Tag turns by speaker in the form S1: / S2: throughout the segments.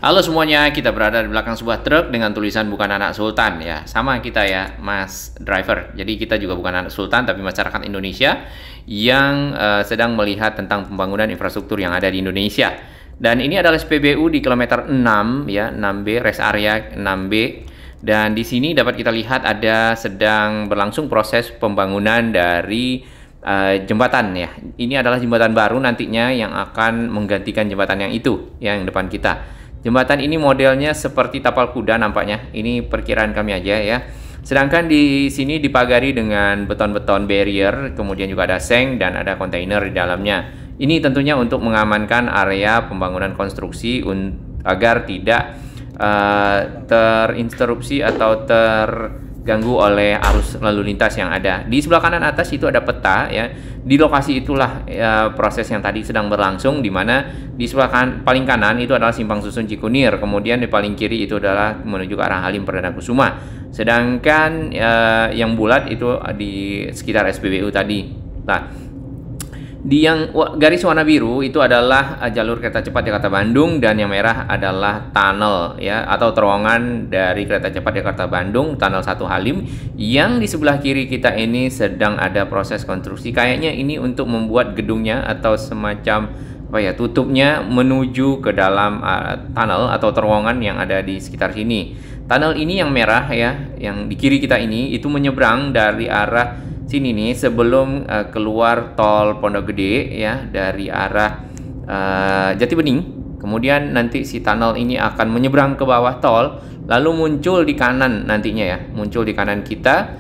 S1: Halo semuanya, kita berada di belakang sebuah truk dengan tulisan bukan anak sultan ya. Sama kita ya, Mas Driver. Jadi kita juga bukan anak sultan tapi masyarakat Indonesia yang sedang melihat tentang pembangunan infrastruktur yang ada di Indonesia. Dan ini adalah SPBU di kilometer 6 ya, 6B, rest area 6B. Dan di sini dapat kita lihat ada sedang berlangsung proses pembangunan dari jembatan ya. Ini adalah jembatan baru nantinya yang akan menggantikan jembatan yang itu, yang depan kita. Jembatan ini modelnya seperti tapal kuda nampaknya. Ini perkiraan kami aja ya. Sedangkan di sini dipagari dengan beton-beton barrier, kemudian juga ada seng dan ada kontainer di dalamnya. Ini tentunya untuk mengamankan area pembangunan konstruksi agar tidak terinterupsi atau terganggu oleh arus lalu lintas yang ada. Di sebelah kanan atas itu ada peta ya. Di lokasi itulah proses yang tadi sedang berlangsung, di mana di sebelah paling kanan itu adalah Simpang Susun Cikunir, kemudian di paling kiri itu adalah menuju ke arah Halim Perdana Kusuma. Sedangkan yang bulat itu di sekitar SPBU tadi. Nah, di yang garis warna biru itu adalah jalur kereta cepat Jakarta Bandung, dan yang merah adalah tunnel ya, atau terowongan dari kereta cepat Jakarta Bandung, tunnel 1 Halim. Yang di sebelah kiri kita ini sedang ada proses konstruksi. Kayaknya ini untuk membuat gedungnya atau semacam apa ya, tutupnya menuju ke dalam tunnel atau terowongan yang ada di sekitar sini. Tunnel ini yang merah ya, yang di kiri kita ini itu menyeberang dari arah sini nih sebelum keluar tol Pondok Gede ya, dari arah Jati Bening. Kemudian nanti si tunnel ini akan menyeberang ke bawah tol, lalu muncul di kanan nantinya ya, muncul di kanan kita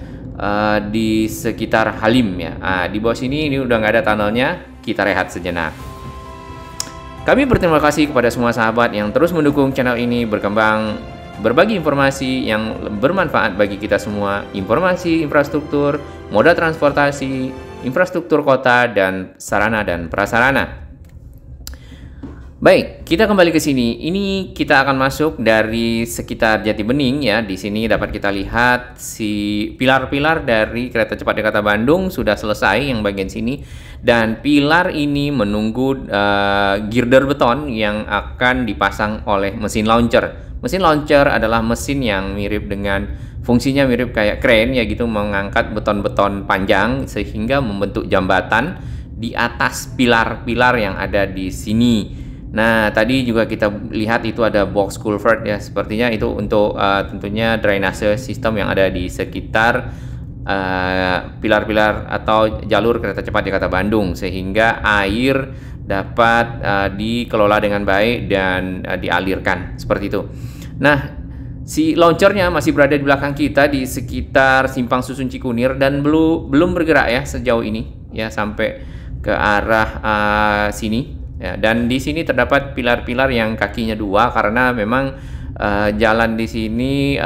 S1: di sekitar Halim ya. Di bawah sini ini udah nggak ada tunnelnya, kita rehat sejenak. Kami berterima kasih kepada semua sahabat yang terus mendukung channel ini berkembang, berbagi informasi yang bermanfaat bagi kita semua, informasi infrastruktur, moda transportasi, infrastruktur kota, dan sarana dan prasarana. Baik, kita kembali ke sini. Ini kita akan masuk dari sekitar Jati Bening ya. Di sini dapat kita lihat si pilar-pilar dari kereta cepat Jakarta Bandung sudah selesai yang bagian sini, dan pilar ini menunggu girder beton yang akan dipasang oleh mesin launcher. Mesin launcher adalah mesin yang mirip dengan fungsinya mirip kayak crane ya gitu, mengangkat beton-beton panjang sehingga membentuk jambatan di atas pilar-pilar yang ada di sini. Nah, tadi juga kita lihat itu ada box culvert ya, sepertinya itu untuk tentunya drainase sistem yang ada di sekitar pilar-pilar atau jalur kereta cepat Jakarta Bandung, sehingga air dapat dikelola dengan baik dan dialirkan seperti itu. Nah, si launchernya masih berada di belakang kita di sekitar Simpang Susun Cikunir dan belum bergerak ya sejauh ini ya, sampai ke arah sini ya. Dan di sini terdapat pilar-pilar yang kakinya 2 karena memang jalan di sini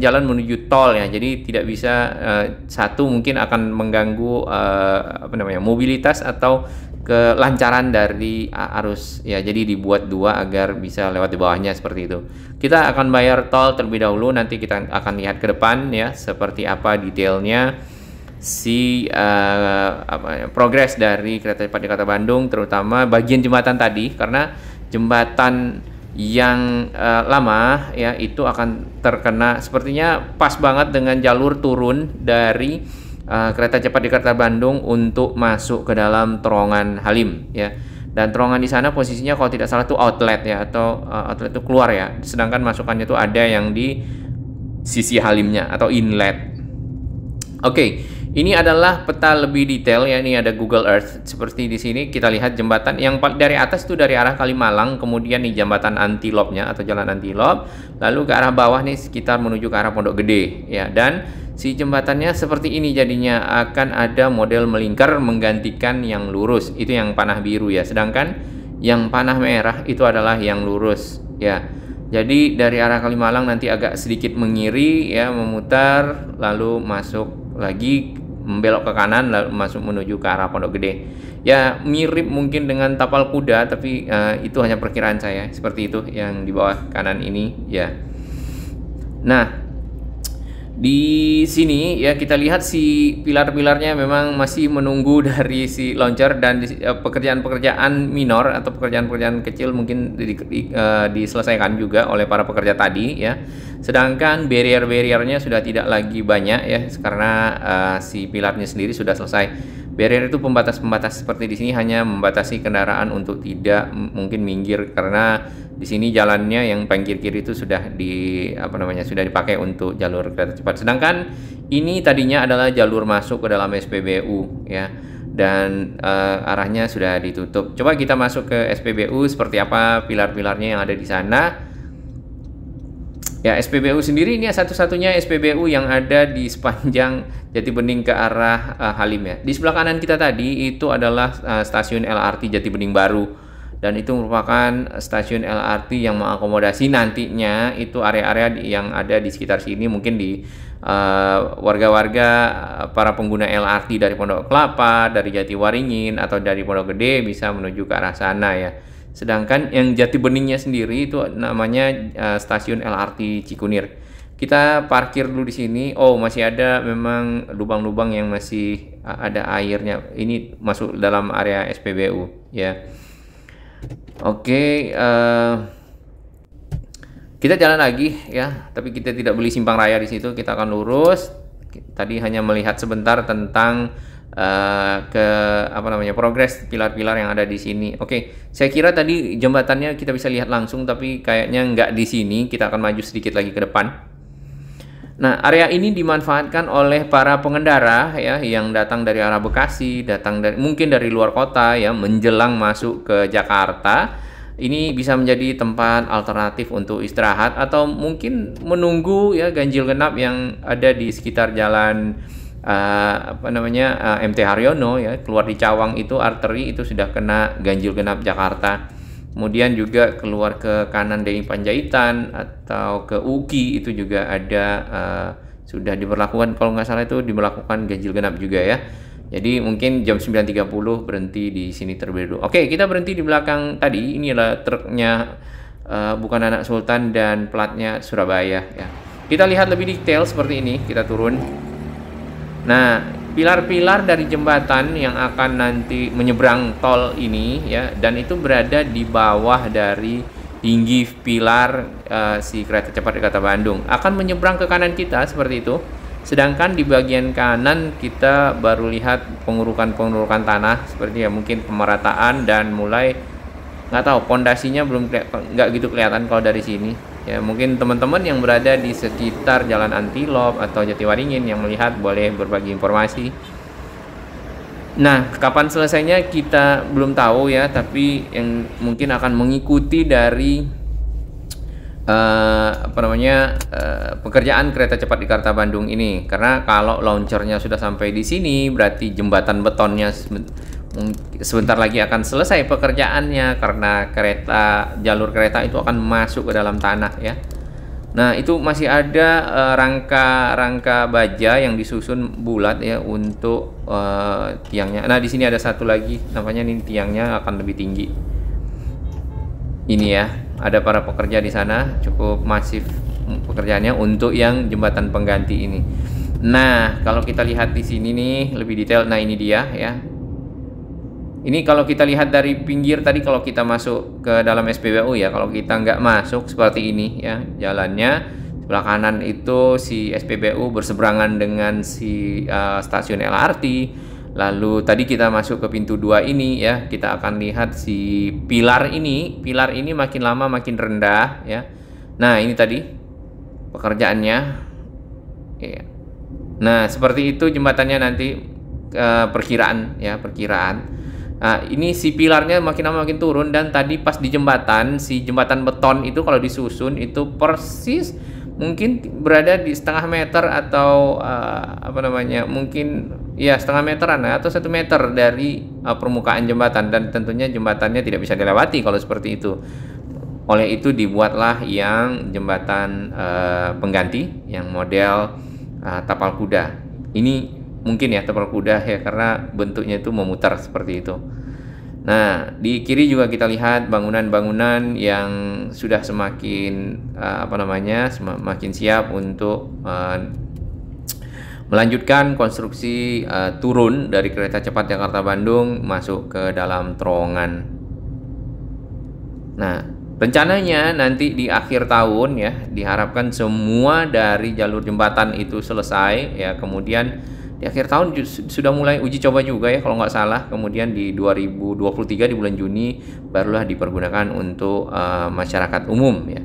S1: jalan menuju tol ya, jadi tidak bisa satu, mungkin akan mengganggu mobilitas atau kelancaran dari arus ya, jadi dibuat 2 agar bisa lewat di bawahnya seperti itu. Kita akan bayar tol terlebih dahulu, nanti kita akan lihat ke depan ya seperti apa detailnya si progres dari kereta cepat Jakarta Bandung, terutama bagian jembatan tadi, karena jembatan yang lama ya itu akan terkena, sepertinya pas banget dengan jalur turun dari kereta cepat Jakarta Bandung untuk masuk ke dalam terowongan Halim ya. Dan terowongan di sana posisinya kalau tidak salah itu outlet ya, atau outlet itu keluar ya, sedangkan masukannya itu ada yang di sisi Halimnya atau inlet. Oke. Ini adalah peta lebih detail ya, ini ada Google Earth. Seperti di sini kita lihat jembatan yang dari atas itu dari arah Kalimalang, kemudian nih jembatan Antilop-nya atau jalan Antilop, lalu ke arah bawah nih sekitar menuju ke arah Pondok Gede ya. Dan si jembatannya seperti ini jadinya, akan ada model melingkar menggantikan yang lurus, itu yang panah biru ya. Sedangkan yang panah merah itu adalah yang lurus ya. Jadi dari arah Kalimalang nanti agak sedikit mengiri ya, memutar lalu masuk lagi, membelok ke kanan lalu masuk menuju ke arah Pondok Gede. Ya mirip mungkin dengan tapal kuda, tapi itu hanya perkiraan saya, seperti itu yang di bawah kanan ini ya. Nah, Di sini ya kita lihat si pilar-pilarnya memang masih menunggu dari si launcher, dan pekerjaan-pekerjaan minor atau pekerjaan-pekerjaan kecil mungkin diselesaikan juga oleh para pekerja tadi ya. Sedangkan barrier-barriernya sudah tidak lagi banyak ya, karena si pilarnya sendiri sudah selesai. Barrier itu pembatas-pembatas seperti di sini hanya membatasi kendaraan untuk tidak mungkin minggir, karena di sini jalannya yang pinggir kiri itu sudah sudah dipakai untuk jalur kereta cepat. Sedangkan ini tadinya adalah jalur masuk ke dalam SPBU ya, dan arahnya sudah ditutup. Coba kita masuk ke SPBU, seperti apa pilar-pilarnya yang ada di sana. Ya, SPBU sendiri ini satu-satunya SPBU yang ada di sepanjang Jati Bening ke arah Halim ya. Di sebelah kanan kita tadi itu adalah stasiun LRT Jati Bening baru, dan itu merupakan stasiun LRT yang mengakomodasi nantinya itu area-area yang ada di sekitar sini, mungkin di warga-warga para pengguna LRT dari Pondok Kelapa, dari Jatiwaringin atau dari Pondok Gede bisa menuju ke arah sana ya. Sedangkan yang Jati Beningnya sendiri itu namanya stasiun LRT Cikunir. Kita parkir dulu di sini. Oh, masih ada memang lubang-lubang yang masih ada airnya. Ini masuk dalam area SPBU ya. Oke, kita jalan lagi ya. Tapi kita tidak beli simpang raya di situ. Kita akan lurus. Tadi hanya melihat sebentar tentang progres pilar-pilar yang ada di sini. Oke, saya kira tadi jembatannya kita bisa lihat langsung, tapi kayaknya nggak di sini. Kita akan maju sedikit lagi ke depan. Nah, area ini dimanfaatkan oleh para pengendara ya yang datang dari arah Bekasi, mungkin dari luar kota ya, menjelang masuk ke Jakarta. Ini bisa menjadi tempat alternatif untuk istirahat atau mungkin menunggu ya ganjil genap yang ada di sekitar jalan MT Haryono ya. Keluar di Cawang itu arteri itu sudah kena ganjil genap Jakarta. Kemudian juga keluar ke kanan dari Panjaitan atau ke UKI itu juga ada sudah diberlakukan, kalau nggak salah itu diberlakukan ganjil genap juga ya. Jadi mungkin jam 9.30 berhenti di sini terlebih dulu. Oke, kita berhenti di belakang tadi. Ini adalah truknya bukan anak Sultan dan platnya Surabaya ya. Kita lihat lebih detail seperti ini. Kita turun. Nah, pilar-pilar dari jembatan yang akan nanti menyeberang tol ini ya, dan itu berada di bawah dari tinggi pilar si kereta cepat di Kota Bandung, akan menyeberang ke kanan kita seperti itu. Sedangkan di bagian kanan kita baru lihat pengurukan tanah seperti ya, mungkin pemerataan dan mulai nggak tahu pondasinya nggak gitu kelihatan kalau dari sini. Ya, mungkin teman-teman yang berada di sekitar Jalan Antilop atau Jatiwaringin yang melihat boleh berbagi informasi. Nah, kapan selesainya kita belum tahu ya, tapi yang mungkin akan mengikuti dari pekerjaan kereta cepat di Jakarta Bandung ini. Karena kalau launchernya sudah sampai di sini, berarti jembatan betonnya sebentar lagi akan selesai pekerjaannya, karena jalur kereta itu akan masuk ke dalam tanah ya. Nah, itu masih ada rangka baja yang disusun bulat ya untuk tiangnya. Nah, di sini ada satu lagi, namanya ini tiangnya akan lebih tinggi. Ini ya, ada para pekerja di sana, cukup masif pekerjaannya untuk yang jembatan pengganti ini. Nah, kalau kita lihat di sini nih lebih detail. Nah, ini dia ya. Ini kalau kita lihat dari pinggir tadi, kalau kita masuk ke dalam SPBU ya, kalau kita nggak masuk seperti ini ya jalannya, sebelah kanan itu si SPBU berseberangan dengan si stasiun LRT. Lalu tadi kita masuk ke pintu 2 ini ya, kita akan lihat si pilar ini makin lama makin rendah ya. Nah, ini tadi pekerjaannya ya. Nah, seperti itu jembatannya nanti perkiraan. Nah, ini si pilarnya makin lama makin turun, dan tadi pas di jembatan, si jembatan beton itu kalau disusun itu persis mungkin berada di setengah meter atau mungkin ya setengah meteran atau 1 meter dari permukaan jembatan, dan tentunya jembatannya tidak bisa dilewati kalau seperti itu. Oleh itu dibuatlah yang jembatan pengganti yang model tapal kuda. Ini mungkin ya tapal kuda ya, karena bentuknya itu memutar seperti itu. Nah, di kiri juga kita lihat bangunan-bangunan yang sudah semakin semakin siap untuk melanjutkan konstruksi turun dari kereta cepat Jakarta-Bandung masuk ke dalam terowongan. Nah, rencananya nanti di akhir tahun ya, diharapkan semua dari jalur jembatan itu selesai ya. Kemudian di akhir tahun sudah mulai uji coba juga ya kalau nggak salah. Kemudian di 2023 di bulan Juni barulah dipergunakan untuk masyarakat umum ya.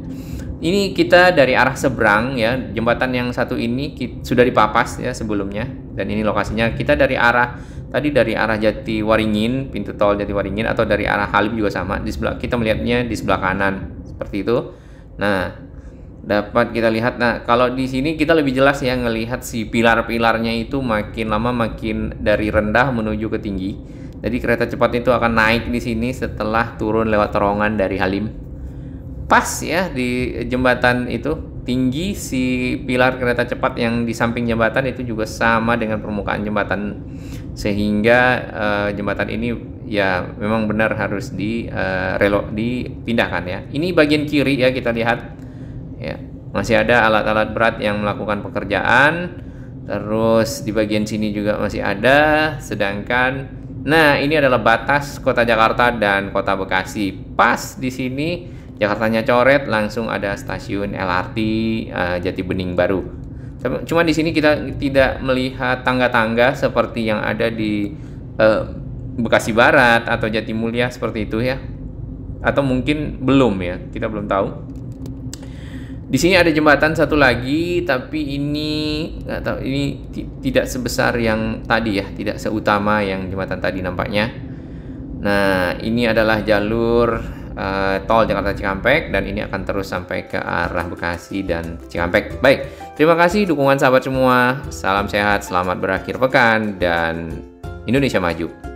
S1: Ini kita dari arah seberang ya, jembatan yang satu ini sudah dipapas ya sebelumnya, dan ini lokasinya kita dari arah tadi dari arah Jatiwaringin, pintu tol Jatiwaringin, atau dari arah Halim juga sama. Di sebelah kita melihatnya di sebelah kanan seperti itu. Nah, dapat kita lihat. Nah, kalau di sini kita lebih jelas ya ngelihat si pilar-pilarnya itu makin lama makin dari rendah menuju ke tinggi. Jadi kereta cepat itu akan naik di sini setelah turun lewat terowongan dari Halim. Pas ya di jembatan itu tinggi si pilar kereta cepat yang di samping jembatan itu juga sama dengan permukaan jembatan, sehingga jembatan ini ya memang benar harus dipindahkan ya. Ini bagian kiri ya, kita lihat ya, masih ada alat-alat berat yang melakukan pekerjaan. Terus di bagian sini juga masih ada. Sedangkan nah, ini adalah batas Kota Jakarta dan Kota Bekasi. Pas di sini Jakartanya coret, langsung ada stasiun LRT Jatibening baru. Cuma di sini kita tidak melihat tangga-tangga seperti yang ada di Bekasi Barat atau Jatimulya seperti itu ya. Atau mungkin belum ya, kita belum tahu. Di sini ada jembatan satu lagi, tapi ini nggak tahu, ini tidak sebesar yang tadi ya, tidak seutama yang jembatan tadi nampaknya. Nah, ini adalah jalur tol Jakarta Cikampek, dan ini akan terus sampai ke arah Bekasi dan Cikampek. Baik, terima kasih dukungan sahabat semua. Salam sehat, selamat berakhir pekan, dan Indonesia maju.